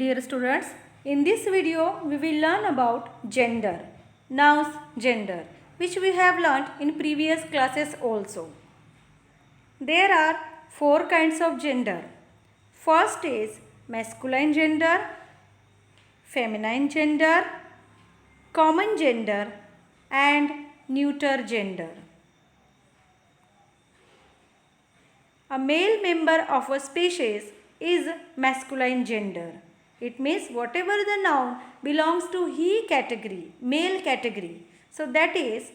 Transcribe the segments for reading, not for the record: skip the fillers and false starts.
Dear students, in this video we will learn about gender, nouns gender, which we have learnt in previous classes also. There are four kinds of gender. First is masculine gender, feminine gender, common gender and neuter gender. A male member of a species is masculine gender. It means whatever the noun belongs to he category, male category. So that is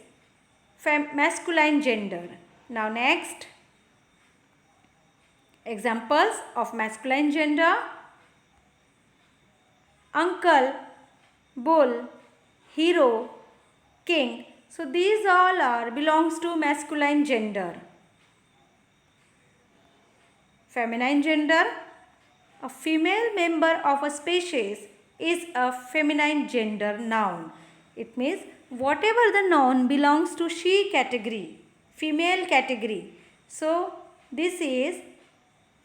masculine gender. Now next, examples of masculine gender: uncle, bull, hero, king. So these all are belongs to masculine gender. Feminine gender: a female member of a species is a feminine gender noun. It means whatever the noun belongs to she category, female category. So this is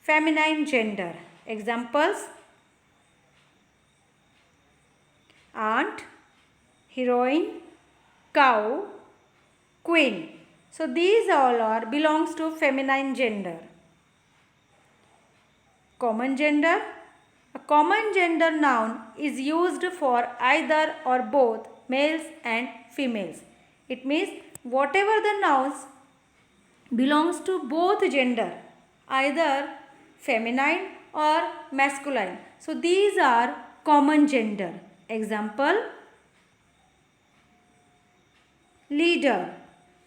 feminine gender. Examples: aunt, heroine, cow, queen. So these all are belongs to feminine gender. Common gender: a common gender noun is used for either or both males and females. It means whatever the nouns belongs to both gender, either feminine or masculine. So these are common gender. Example: leader.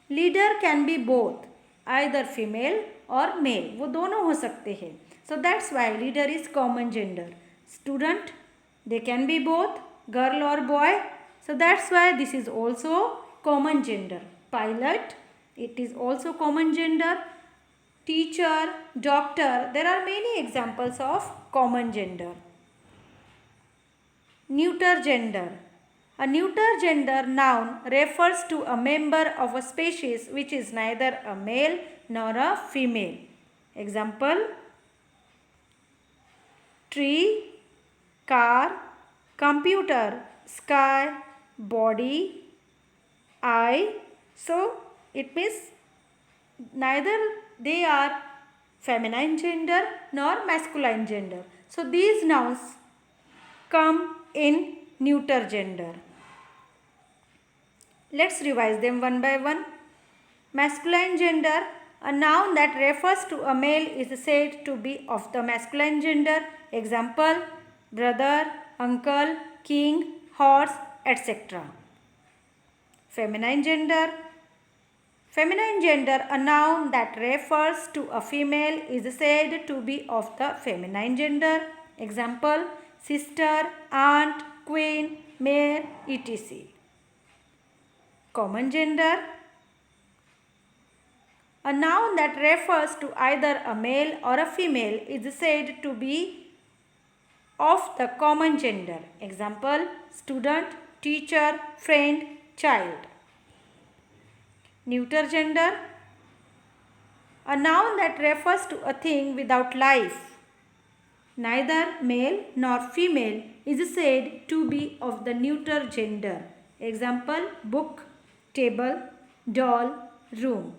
Leader can be both, either female और mail, वो दोनों हो सकते हैं. So that's why leader is common gender. Student, they can be both girl or boy. So that's why this is also common gender. Pilot, it is also common gender. Teacher, doctor, there are many examples of common gender. Neuter gender. A neuter gender noun refers to a member of a species which is neither a male nor a female. Example: tree, car, computer, sky, body, eye. So it means neither they are feminine gender nor masculine gender. So these nouns come in neuter gender. Let's revise them one by one. Masculine gender: a noun that refers to a male is said to be of the masculine gender. Example: brother, uncle, king, horse, etc. Feminine gender: feminine gender: a noun that refers to a female is said to be of the feminine gender. Example: sister, aunt, queen, mare, etc. Common gender: a noun that refers to either a male or a female is said to be of the common gender. Example: student, teacher, friend, child. Neuter gender: a noun that refers to a thing without life, neither male nor female, is said to be of the neuter gender. Example: book, table, doll, room.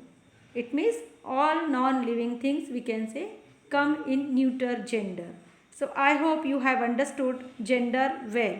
It means all non-living things we can say come in neuter gender. So I hope you have understood gender well.